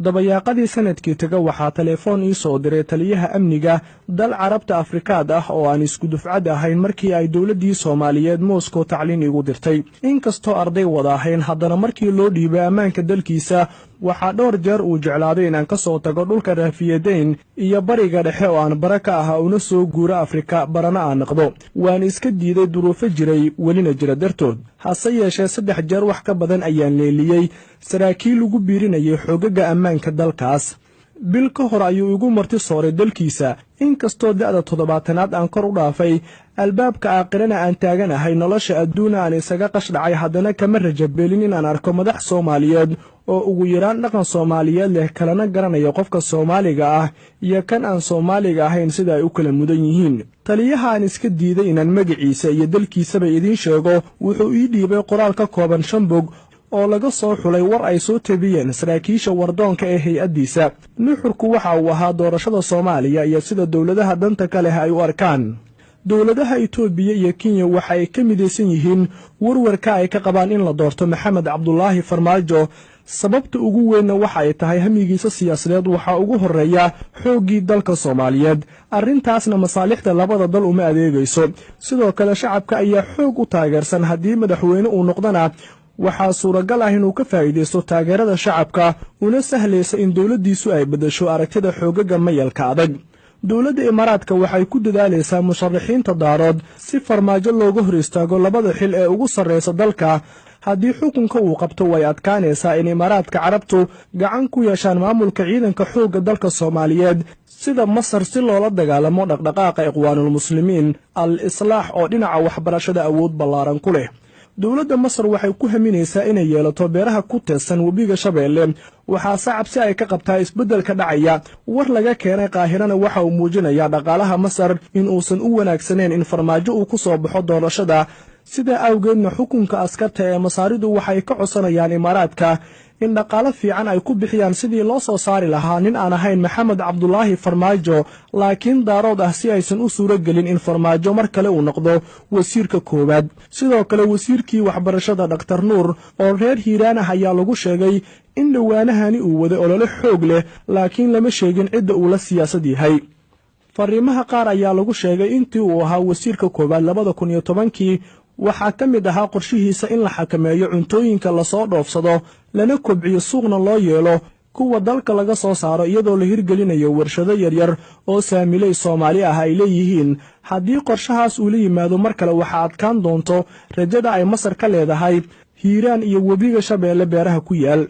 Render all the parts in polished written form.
dabayaaqadii sanadkii taga waxaa telefoon ii soo diray taliyaha amniga dal carabta Afrikaad ah oo aan isku dufcad ahayn markii ay dowladii Soomaaliyeed Moscow tacliin igu dirtay inkastoo arday wada ahayn haddana markii loo dhiibay ammaanka dalkiisa waxaa dhowr jeer uu jeclaaday inaan ka soo tago dhulka Raafiyadeyn iyo bariga dhexe oo aan baraka ah una soo guuro Afrika barana aan noqdo waan iska diiday duruufo jiray welina jira dartood hase yeeshee 3 jeer wax ka badan ayaan leeliyay saraakiil ugu biirinayay xogaga ammaanka dalkaas bil ka hor ayuu igu marti sooray dalkiisa inkastoo da'da 70aad aan kor u dhaafay albaabka aakhirana aan taaganahay nolosha adduuna aan isaga qashdhacay haddana kama rajabeelin in aan arko madax Soomaaliyeed oo ugu yaraan dhaqan Soomaaliyeed leh kalena garanaya qofka Soomaaliga ah iyo kan aan Soomaaliga ahayn sida ay u kala mudan yihiin taliyaha aan iska diiday inaan magaciisa iyo dalkiisaba idin sheego wuxuu ii dhiibay qoraal ka kooban 5 bog oo laga soo xulay war ay soo tabiyeen saraakiisha wardoonka ee hay'adiisa nuxurku waxa uu ahaa doorashada Soomaaliya iyo sida dowladaha danta kale ay u arkaan dowladaha Itoobiya iyo Kenya waxa ay ka midaysan yihiin warwarka ay ka qabaan in la doorto Maxamed Cabdullaahi Farmaajo sababta ugu weyn waxa ay tahay hamigiisa siyaasadeed waxa ugu horeeya xoogii dalka Soomaaliyeed arrintaasna masaalixda labada dal uma adeegayso sidoo kale shacabka ayaa xoog u taageersan haddii madaxweyne uu noqdana waxaa suuragal ah inuu ka faa'iideysto taageerada shacabka una sahlaysa in dowladiisu ay bedesho aragtida xoogaga mayalka adag dowladda Imaaraadka waxay ku dadaalaysaa musharixiinta daarood si Farmaajo looga hor istaago labada xil ee ugu sareysa dalka haddii xukunka uu qabto way adkaanaysaa in Imaaraadka Carabtu gacan ku yeeshaan maamulka ciidanka xooga dalka Soomaaliyeed sida Masar si loola dagaalamo dhaqdhaqaaqa Ikhwaanul Muslimiin al-Islaax oo dhinaca waxbarashada awood ballaaran ku leh dowladda Masar waxay ku haminaysaa inay yeelato beeraha ku teesan webiga Shabeelle waxaa sacabsi ay ka qabtaa isbeddelka dhacaya war laga keenay Qaahirana waxa uu muujinayaa dhaqaalaha Masar in uusan u wanaagsaneyn in Farmaajo uu ku soo baxo doorashada sida awgeedna xukunka askarta ee Masaaridu waxay ka codsanayaan Imaaraadka in dhaqaale fiican ay ku bixiyaan sidii loo soo saari lahaa nin aan ahayn Maxamed Cabdullaahi Farmaajo laakiin daarood ah si aysan u suuro gelin in Farmaajo mar kale uu noqdo wasiirka koowaad sidoo kale wasiirkii waxbarashada Dr. Nuur oo reer Hiiraan ah ayaa lagu sheegay in dhawaanahani uu wada olole xoog leh laakiin lama sheegin cidda uu la siyaasad yahay fariimaha qaar ayaa lagu sheegay intii uu ahaa wasiirka koowaad 2010kii waxaa ka mid ahaa qorshihiisa in la xakameeyo cuntooyinka la soo dhoofsado lana kobciyo suuqna loo yeelo kuwa dalka laga soo saaro iyadoo la hirgelinayo warshado yaryar oo saamilay Soomaali ah ay leeyihiin haddii qorshahaas uu la yimaado mar kale waxa adkaan doonto rajada ay Masar ka leedahay Hiiraan iyo webiga Shabeelle beeraha ku yaal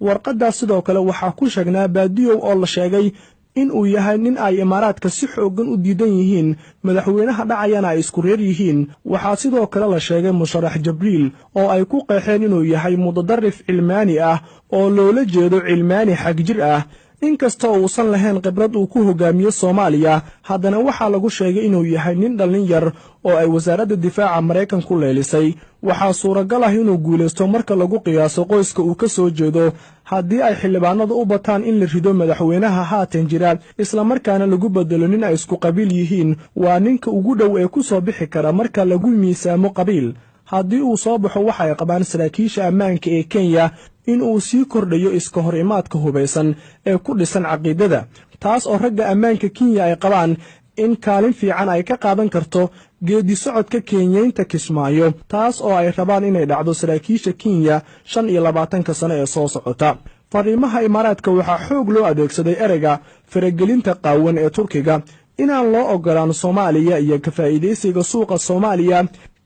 warqadaas sidoo kale waxaa ku sheegnaa baadiyow oo la sheegay in uu yahay nin ay Imaaraadka si xoogan u diidan yihiin madaxweynaha dhacayana ay isku reer yihiin waxaa sidoo kale la sheegay Musharax Jibriil oo ay ku qeexeen inuu yahay mudadarrif cilmaani ah oo loola jeedo cilmaani xag jir ah inkastoo uusan lahayn khibrad uu ku hogaamiyo Soomaaliya haddana waxaa lagu sheegay inuu yahay nin dhalin yar oo ay wasaaradda difaaca Mareykanku leelisay waxaa suuragal ah inuu guuleysto marka lagu qiyaaso qoyska uu ka soo jeedo haddii ay xildhibaanadu u bataan in la rido madaxweynaha haatan jira isla markaana lagu bedelo nin ay isku qabiil yihiin waa ninka ugu dhow ee ku soo bixi kara marka lagu miisaamo qabiil haddii uu soo baxo waxa ay qabaan saraakiisha ammaanka ee Kenya in uu sii kordhayo iska hor imaadka hubeysan ee ku dhisan caqiidada taas oo ragga ammaanka Kenya ay qabaan in kaalin fiican ay ka qaadan karto geedi socodka Kenyaynta Kismaayo taas oo ay rabaan inay dhacdo saraakiisha Kenya 25 sano ee soo socota fariimaha Imaaraadka waxaa xoog loo adeegsaday ereyga faragelinta qaawan ee Turkiga inaan loo ogolaan Soomaaliya iyo ka faa'iideysiga suuqa Soomaaliya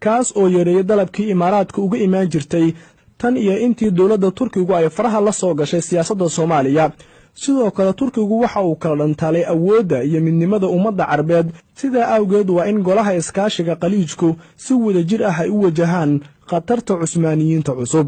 kaas oo yareeyay dalabkii Imaaraadka uga imaan jirtay tan iyo intii dowladda Turkigu ay faraha la soo gashay siyaasadda Soomaaliya sidoo kale Turkigu waxa uu kala dhantaalay awoodda iyo midnimada ummadda Carbeed sida awgeed waa in golaha iskaashiga qaliijku si wadajir ah ay u wajahaan khatarta Cusmaaniyiinta cusub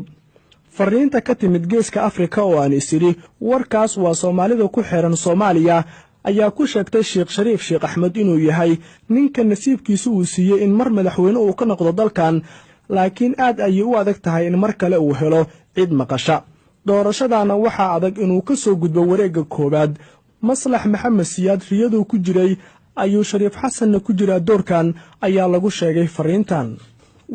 fariinta ka timid geeska Afrika oo aan isiri warkaas waa Soomaalida ku xiran Soomaaliya ayaa ku sheegtay Sheekh Shariif Sheekh Axmed inuu yahay ninka nasiibkiisu uu siiyay in mar madaxweyne uu ka noqdo dalkan laakiin aad ayay u adag tahay in mar kale uu helo cid maqasha doorashadana waxaa adag inuu ka soo gudbo wareegga koowaad maslax maxamed siyaad riyadu ku jiray ayuu Shariif Xasanna ku jira doorkan ayaa lagu sheegay fariintan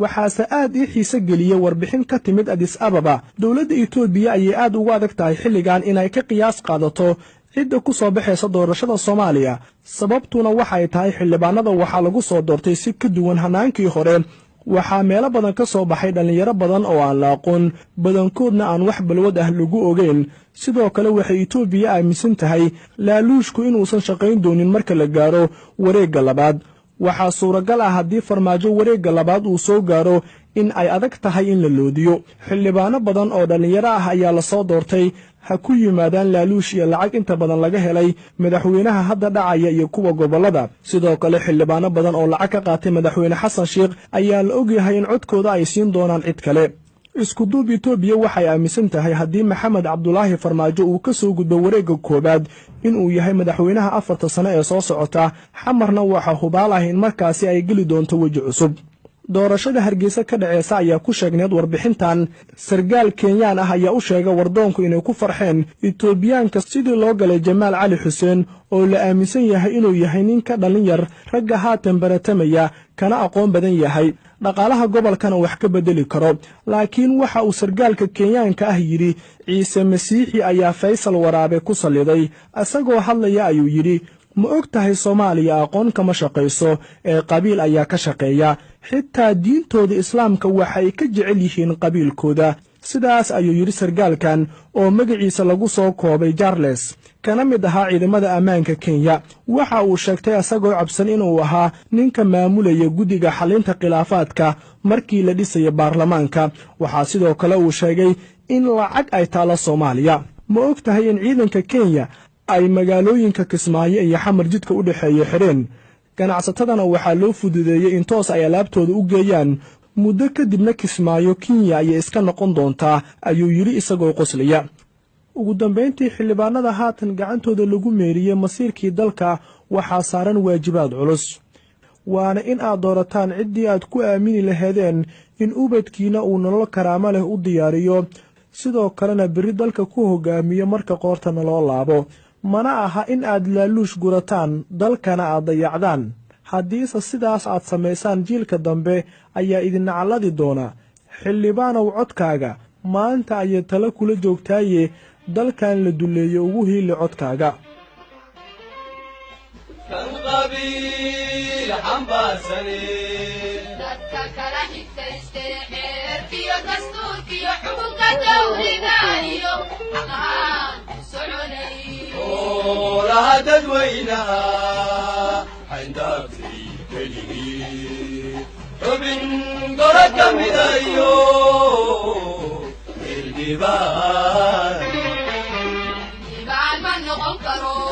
waxaase aad ii xiise geliyey warbixin ka timid Addis Ababa. Dowladda Itoobiya ayay aad ugu adag tahay xilligan inay ka qiyaas qaadato cidda ku soo baxaysa doorashada Soomaaliya. Sababtuna waxay tahay xildhibaanada waxaa lagu soo doortay si ka duwan hanaankii hore. waxaa meelo badan ka soo baxay dhalinyaro badan oo aan la aqoon badankoodna aan wax balwad ah lagu ogeyn. sidoo kale waxay Itoobiya aaminsan tahay laaluushku inuusan shaqayn doonin marka la gaaro wareegga labaad. waxaa suuragal ah haddii farmaajo wareegga labaad uu soo gaaro in ay adag tahay in la loodiyo. xildhibaano badan oo dhalinyaro ah ayaa la soo doortay ha ku yimaadaan laaluush iyo lacag inta badan laga helay madaxweynaha hadda dhacaya iyo kuwa gobolada. sidoo kale xildhibaano badan oo lacag ka qaatay madaxweyne xasan sheekh ayaa la ogyahay in codkooda ay siin doonaan cid kale. isku duub Itoobiya waxay aaminsan tahay haddii Maxamed Cabdulaahi Farmaajo uu ka soo gudbo wareegga koobaad inuu yahay madaxweynaha 4 sano ee soo socota, xamarna waxa hubaal ah in markaasi ay geli doonto waji cusub. doorashada Hargeysa ka dhaceysa ayaa ku sheegneed warbixintan. sargaal Kenyaan ah ayaa u sheegay wardoonku inay ku farxeen Itoobiyaanka sidii loo galay Jamaal Cali Xuseen oo la aaminsan yahay inuu yahay nin ka dhalin yar ragga haatan baratamaya kana aqoon badan yahay dhaqaalaha gobolkana wax ka bedeli karo. laakiin waxa uu sargaalka Kenyaanka ah yiri Ciise Masiixi ayaa Faysal Waraabe ku saliday. asagoo hadlaya ayuu yiri ma og tahay Soomaaliya aqoon kama shaqayso ee qabiil ayaa ka shaqeeya. xitaa diintooda islaamka waxay ka jecel yihiin qabiilkooda. sidaas ayuu yiri sargaalkan oo magaciisa lagu soo koobay Charles, kana mid ahaa ciidamada ammaanka Kenya. waxa uu sheegtay asagoo cabsan inuu ahaa ninka maamulaya guddiga xalinta khilaafaadka markii la dhisay baarlamaanka. waxaa sidoo kale uu sheegay in lacag ay taalo Soomaaliya. ma og tahay in ciidanka Kenya ay magaalooyinka Kismaayo iyo Xamar jidka u dhaxeeyo xireen. ganacsatadana waxaa loo fududeeyay in toos ay alaabtooda u geeyaan. muddo kadibna Kismaayo Kenya ay iska noqon doontaa ayuu yiri isagoo qoslaya. ugu dambeyntii xildhibaanada haatan gacantooda lagu meeriyay masiirkii dalka waxaa saaran waajibaad culus. waana in aad doorataan ciddii aad ku aamini lahaydeen in ubadkiina uu nolol karaamo leh u diyaariyo, sidoo kalena berri dalka ku hogaamiyo marka qoortana loo laabo. mana aha in aad laaluush gurataan dalkana aad dayacdaan. haddiise sidaas aad samaysaan jiilka dambe ayaa idin nacladi doona. xildhibaanow codkaaga maanta ayay tala kula joogtaaye dalkan la duleeyo ugu hiili codkaaga. هذا دوينا عندك في كلي وبن قرك مدايو الجبال من نغفرو